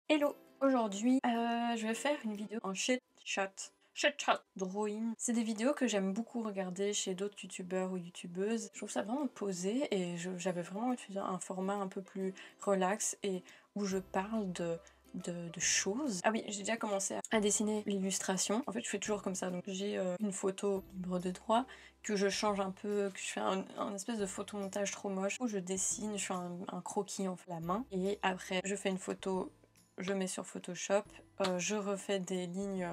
Hello! Aujourd'hui, je vais faire une vidéo en chit chat drawing. C'est des vidéos que j'aime beaucoup regarder chez d'autres youtubeurs ou youtubeuses. Je trouve ça vraiment posé et j'avais vraiment utilisé un format un peu plus relax et où je parle de choses. Ah oui, j'ai déjà commencé à dessiner l'illustration. En fait, je fais toujours comme ça. Donc j'ai une photo libre de droit que je change un peu, que je fais un espèce de photomontage trop moche où je dessine, je fais un croquis en la main et après je fais une photo, je mets sur Photoshop, je refais des lignes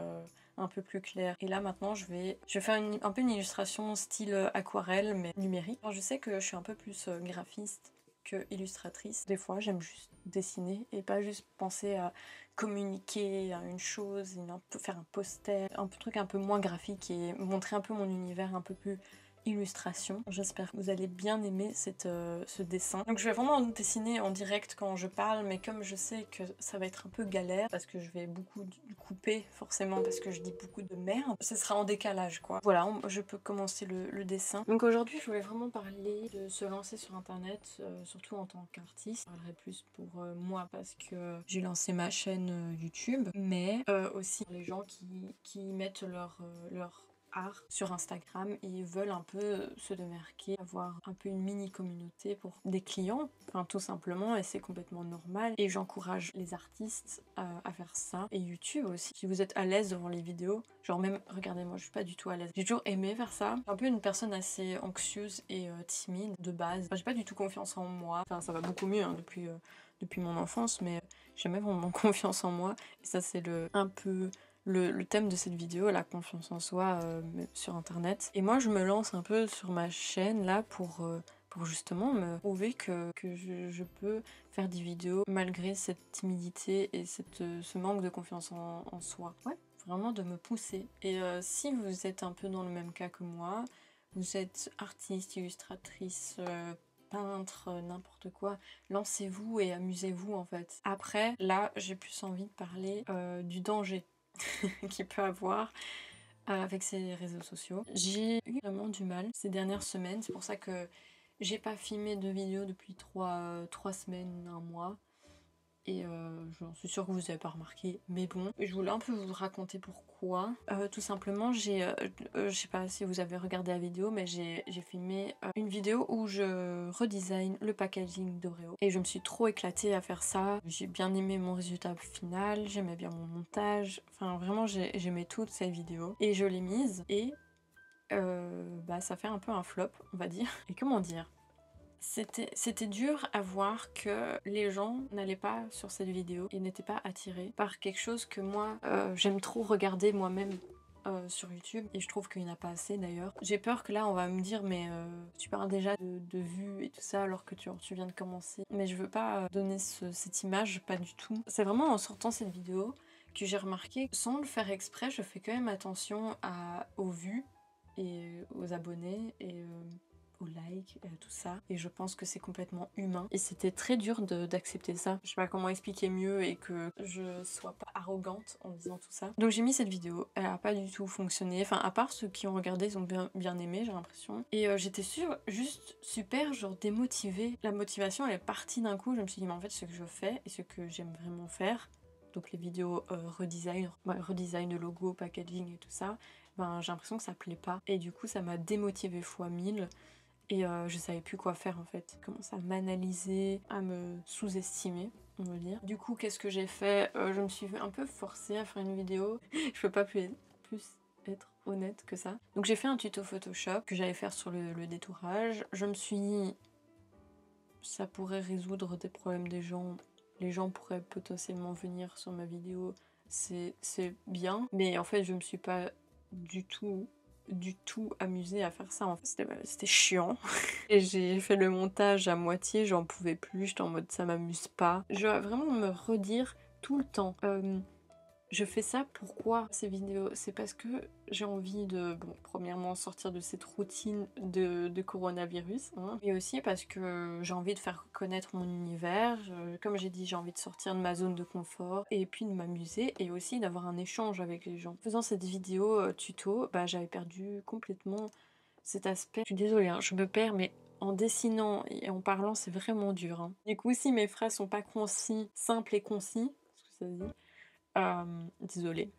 un peu plus claires. Et là maintenant je vais faire un peu une illustration style aquarelle mais numérique. Alors, je sais que je suis un peu plus graphiste que illustratrice. Des fois j'aime juste dessiner et pas juste penser à communiquer à une chose, faire un poster, un truc un peu moins graphique et montrer un peu mon univers un peu plus illustration. J'espère que vous allez bien aimer ce dessin. Donc je vais vraiment dessiner en direct quand je parle, mais comme je sais que ça va être un peu galère, parce que je vais beaucoup couper forcément, parce que je dis beaucoup de merde, ce sera en décalage quoi. Voilà, je peux commencer le dessin. Donc aujourd'hui je voulais vraiment parler de se lancer sur internet, surtout en tant qu'artiste. Je parlerai plus pour moi parce que j'ai lancé ma chaîne YouTube, mais aussi les gens qui mettent leur art sur Instagram et veulent un peu se démarquer, avoir un peu une mini communauté pour des clients, enfin tout simplement, et c'est complètement normal. Et j'encourage les artistes à faire ça. Et YouTube aussi. Si vous êtes à l'aise devant les vidéos, genre même, regardez moi je suis pas du tout à l'aise. J'ai toujours aimé faire ça. Je suis un peu une personne assez anxieuse et timide de base. Enfin, j'ai pas du tout confiance en moi. Enfin ça va beaucoup mieux hein, depuis mon enfance, mais j'ai jamais vraiment confiance en moi. Et ça c'est un peu le thème de cette vidéo, la confiance en soi sur internet. Et moi je me lance un peu sur ma chaîne là pour justement me prouver que je peux faire des vidéos malgré cette timidité et ce manque de confiance en soi. Ouais, vraiment de me pousser. Et si vous êtes un peu dans le même cas que moi, vous êtes artiste, illustratrice, peintre, n'importe quoi, lancez-vous et amusez-vous en fait. Après, là, j'ai plus envie de parler du danger qu'il peut avoir avec ces réseaux sociaux. J'ai eu vraiment du mal ces dernières semaines, c'est pour ça que j'ai pas filmé de vidéo depuis 3 semaines, un mois. Et j'en suis sûre que vous avez pas remarqué, mais bon. Je voulais un peu vous raconter pourquoi. Tout simplement, je sais pas si vous avez regardé la vidéo, mais j'ai filmé une vidéo où je redesign le packaging d'Oreo. Et je me suis trop éclatée à faire ça. J'ai bien aimé mon résultat final, j'aimais bien mon montage. Enfin, vraiment, j'aimais toute cette vidéo. Et je l'ai mise, et bah, ça fait un peu un flop, on va dire. Et comment dire ? C'était dur à voir que les gens n'allaient pas sur cette vidéo et n'étaient pas attirés par quelque chose que moi j'aime trop regarder moi-même sur YouTube, et je trouve qu'il n'y en a pas assez d'ailleurs. J'ai peur que là on va me dire mais tu parles déjà de vues et tout ça alors que tu viens de commencer. Mais je veux pas donner cette image, pas du tout. C'est vraiment en sortant cette vidéo que j'ai remarqué que sans le faire exprès, je fais quand même attention aux vues et aux abonnés et aux likes, tout ça. Et je pense que c'est complètement humain. Et c'était très dur d'accepter ça. Je sais pas comment expliquer mieux et que je sois pas arrogante en disant tout ça. Donc j'ai mis cette vidéo. Elle a pas du tout fonctionné. Enfin, à part ceux qui ont regardé, ils ont bien aimé, j'ai l'impression. Et j'étais juste super genre démotivée. La motivation, elle est partie d'un coup. Je me suis dit, mais en fait, ce que je fais et ce que j'aime vraiment faire, donc les vidéos redesign de logo, packaging et tout ça, ben j'ai l'impression que ça plaît pas. Et du coup, ça m'a démotivée fois 1000. Et je savais plus quoi faire en fait. Je commençais à m'analyser, à me sous-estimer, on va dire. Du coup, qu'est-ce que j'ai fait? Je me suis un peu forcée à faire une vidéo. Je peux pas plus être honnête que ça. Donc j'ai fait un tuto Photoshop que j'allais faire sur le détourage. Je me suis dit, ça pourrait résoudre des problèmes des gens. Les gens pourraient potentiellement venir sur ma vidéo. C'est bien. Mais en fait, je me suis pas du tout amusée à faire ça. En fait, c'était chiant. Et j'ai fait le montage à moitié, j'en pouvais plus, j'étais en mode ça m'amuse pas. Je dois vraiment me redire tout le temps. Je fais ça pourquoi ces vidéos? C'est parce que j'ai envie de, bon, premièrement sortir de cette routine de coronavirus, hein, et aussi parce que j'ai envie de faire connaître mon univers. Comme j'ai dit, j'ai envie de sortir de ma zone de confort et puis de m'amuser et aussi d'avoir un échange avec les gens. En faisant cette vidéo tuto, bah, j'avais perdu complètement cet aspect. Je suis désolée, hein, je me perds, mais en dessinant et en parlant, c'est vraiment dur. Hein. Du coup, si mes phrases sont pas simples et concis, ça se dit. Désolée,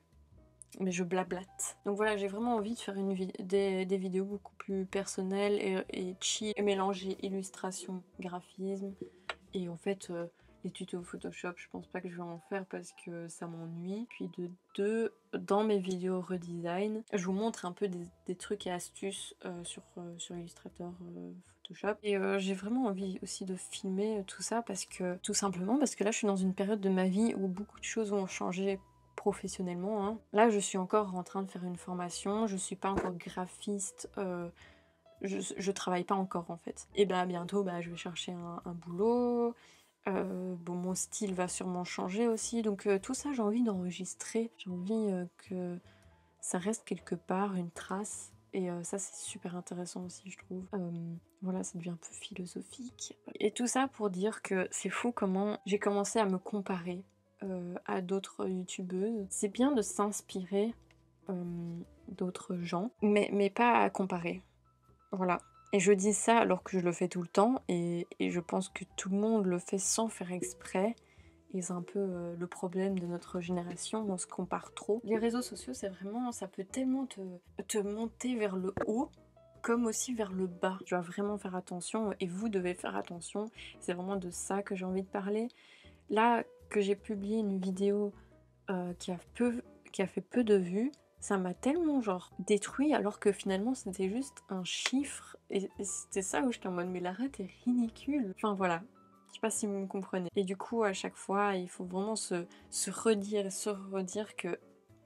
mais je blablate. Donc voilà, j'ai vraiment envie de faire des vidéos beaucoup plus personnelles et chill, et mélanger illustration, graphisme, et en fait les tutos Photoshop, je pense pas que je vais en faire parce que ça m'ennuie. Puis de deux, dans mes vidéos redesign, je vous montre un peu des trucs et astuces sur Illustrator, Photoshop. Et j'ai vraiment envie aussi de filmer tout ça parce que, tout simplement parce que là je suis dans une période de ma vie où beaucoup de choses ont changé professionnellement, hein. Là je suis encore en train de faire une formation, je suis pas encore graphiste, je travaille pas encore en fait. Et bah bientôt je vais chercher un boulot. Bon, mon style va sûrement changer aussi, donc tout ça j'ai envie d'enregistrer, j'ai envie que ça reste quelque part, une trace, et ça c'est super intéressant aussi je trouve. Voilà, ça devient un peu philosophique. Et tout ça pour dire que c'est fou comment j'ai commencé à me comparer à d'autres youtubeuses. C'est bien de s'inspirer d'autres gens, mais pas à comparer. Voilà. Et je dis ça alors que je le fais tout le temps, et je pense que tout le monde le fait sans faire exprès. Et c'est un peu le problème de notre génération, on se compare trop. Les réseaux sociaux, c'est vraiment, ça peut tellement te monter vers le haut, comme aussi vers le bas. Tu dois vraiment faire attention, et vous devez faire attention. C'est vraiment de ça que j'ai envie de parler. Là, que j'ai publié une vidéo qui a fait peu de vues, ça m'a tellement genre détruit, alors que finalement c'était juste un chiffre, et c'était ça où j'étais en mode mais l'arrête est ridicule. Enfin voilà, je sais pas si vous me comprenez. Et du coup à chaque fois il faut vraiment se redire que,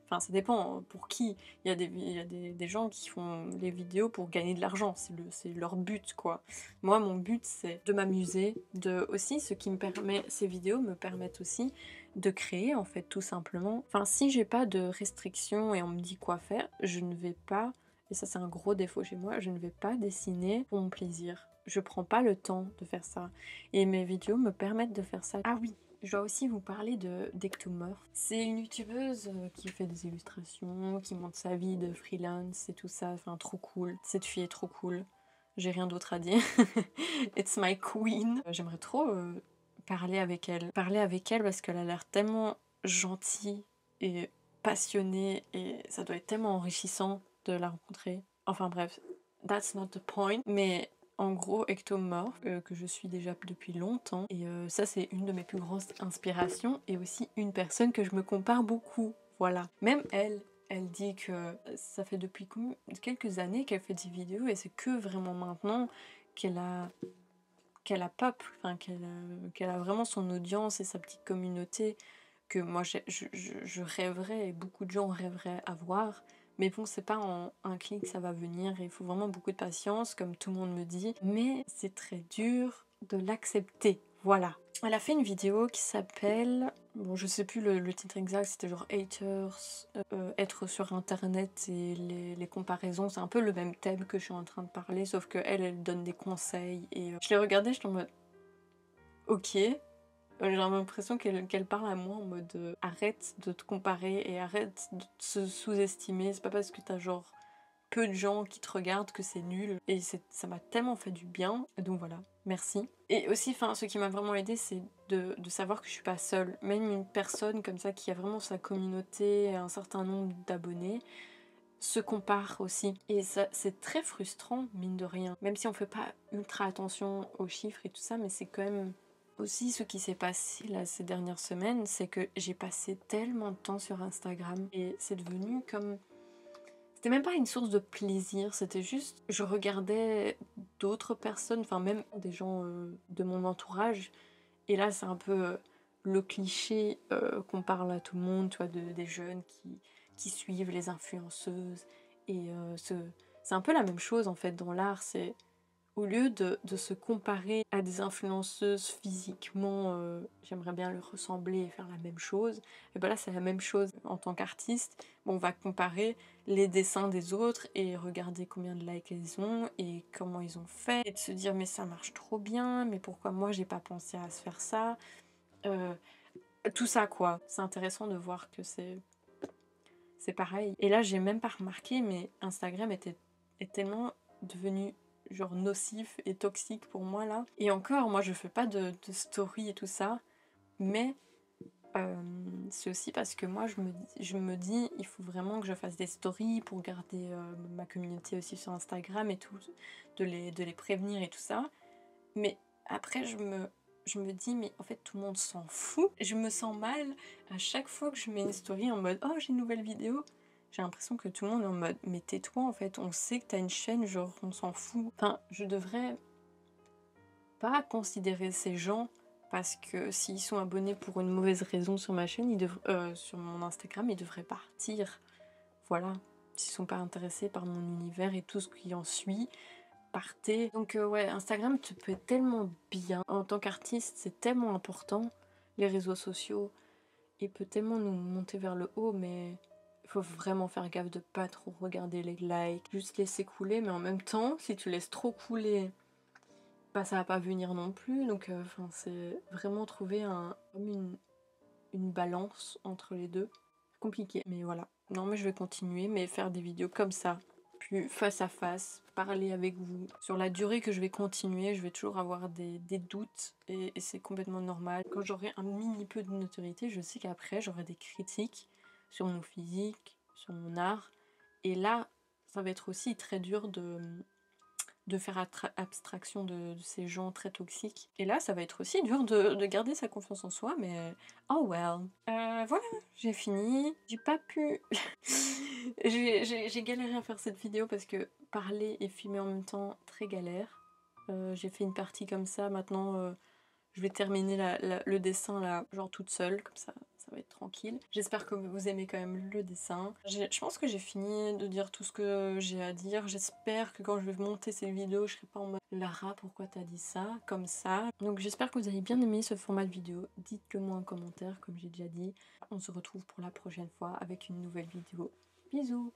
enfin ça dépend pour qui. Il y a des gens qui font les vidéos pour gagner de l'argent, c'est leur but quoi. Moi mon but c'est de m'amuser, de aussi ce qui me permet, ces vidéos me permettent aussi de créer en fait tout simplement. Enfin si j'ai pas de restrictions et on me dit quoi faire, je ne vais pas, et ça c'est un gros défaut chez moi, je ne vais pas dessiner pour mon plaisir. Je prends pas le temps de faire ça. Et mes vidéos me permettent de faire ça. Ah oui, je dois aussi vous parler d'Ectomorph. C'est une youtubeuse qui fait des illustrations, qui montre sa vie de freelance et tout ça. Enfin, trop cool. Cette fille est trop cool. J'ai rien d'autre à dire. It's my queen. J'aimerais trop parler avec elle. Parler avec elle parce qu'elle a l'air tellement gentille et passionnée, et ça doit être tellement enrichissant de la rencontrer. Enfin bref, that's not the point. Mais en gros, Ectomorph, que je suis déjà depuis longtemps, et ça c'est une de mes plus grandes inspirations, et aussi une personne que je me compare beaucoup, voilà. Même elle dit que ça fait depuis quelques années qu'elle fait des vidéos, et c'est que vraiment maintenant qu'elle a pop, enfin qu'elle a vraiment son audience et sa petite communauté, que moi je rêverais, et beaucoup de gens rêveraient avoir. Mais bon, c'est pas en un clic ça va venir, et il faut vraiment beaucoup de patience, comme tout le monde me dit. Mais c'est très dur de l'accepter, voilà. Elle a fait une vidéo qui s'appelle... Bon, je sais plus le titre exact, c'était genre Haters, être sur internet et les comparaisons. C'est un peu le même thème que je suis en train de parler, sauf que elle donne des conseils. Et je l'ai regardée, j'étais en mode... Ok. J'ai l'impression qu'elle parle à moi en mode arrête de te comparer et arrête de se sous-estimer. C'est pas parce que t'as genre peu de gens qui te regardent que c'est nul. Et ça m'a tellement fait du bien. Donc voilà, merci. Et aussi, ce qui m'a vraiment aidé, c'est de savoir que je suis pas seule. Même une personne comme ça qui a vraiment sa communauté, un certain nombre d'abonnés, se compare aussi. Et ça, c'est très frustrant, mine de rien. Même si on fait pas ultra attention aux chiffres et tout ça, mais c'est quand même... Aussi, ce qui s'est passé là ces dernières semaines, c'est que j'ai passé tellement de temps sur Instagram, et c'est devenu comme... C'était même pas une source de plaisir, c'était juste... Je regardais d'autres personnes, enfin même des gens de mon entourage, et là c'est un peu le cliché qu'on parle à tout le monde, tu vois, des jeunes qui suivent les influenceuses, et c'est un peu la même chose en fait dans l'art, c'est... Au lieu de se comparer à des influenceuses physiquement, j'aimerais bien leur ressembler et faire la même chose, et ben là c'est la même chose en tant qu'artiste. Bon, on va comparer les dessins des autres et regarder combien de likes elles ont et comment ils ont fait, et de se dire mais ça marche trop bien, mais pourquoi moi j'ai pas pensé à se faire ça, tout ça quoi. C'est intéressant de voir que c'est pareil. Et là j'ai même pas remarqué, mais Instagram est tellement devenu genre nocif et toxique pour moi là. Et encore, moi je fais pas de story et tout ça, mais c'est aussi parce que moi je me dis il faut vraiment que je fasse des stories pour garder ma communauté aussi sur Instagram et tout, de les prévenir et tout ça. Mais après je me dis mais en fait tout le monde s'en fout. Je me sens mal à chaque fois que je mets une story en mode oh j'ai une nouvelle vidéo. J'ai l'impression que tout le monde est en mode mais tais-toi en fait, on sait que t'as une chaîne, genre on s'en fout. Enfin je devrais pas considérer ces gens parce que s'ils sont abonnés pour une mauvaise raison sur ma chaîne, sur mon Instagram, ils devraient partir. Voilà, s'ils sont pas intéressés par mon univers et tout ce qui en suit, partez. Donc ouais, Instagram te peut être tellement bien. En tant qu'artiste, c'est tellement important. Les réseaux sociaux, il peut tellement nous monter vers le haut, mais il faut vraiment faire gaffe de pas trop regarder les likes, juste laisser couler, mais en même temps, si tu laisses trop couler, bah ça va pas venir non plus, donc c'est vraiment trouver une balance entre les deux. Compliqué, mais voilà. Non mais je vais continuer, mais faire des vidéos comme ça, plus face à face, parler avec vous. Sur la durée que je vais continuer, je vais toujours avoir des doutes et c'est complètement normal. Quand j'aurai un mini peu de notoriété, je sais qu'après j'aurai des critiques sur mon physique, sur mon art, et là ça va être aussi très dur de faire abstraction de ces gens très toxiques. Et là, ça va être aussi dur de garder sa confiance en soi, mais oh well. Voilà, j'ai fini. J'ai pas pu... j'ai galéré à faire cette vidéo parce que parler et filmer en même temps, très galère. J'ai fait une partie comme ça, maintenant je vais terminer le dessin là, genre toute seule, comme ça va être tranquille. J'espère que vous aimez quand même le dessin. Je pense que j'ai fini de dire tout ce que j'ai à dire. J'espère que quand je vais monter ces vidéos, je serai pas en mode Lara, pourquoi t'as dit ça, comme ça. Donc j'espère que vous avez bien aimé ce format de vidéo. Dites-le moi en commentaire, comme j'ai déjà dit. On se retrouve pour la prochaine fois avec une nouvelle vidéo. Bisous!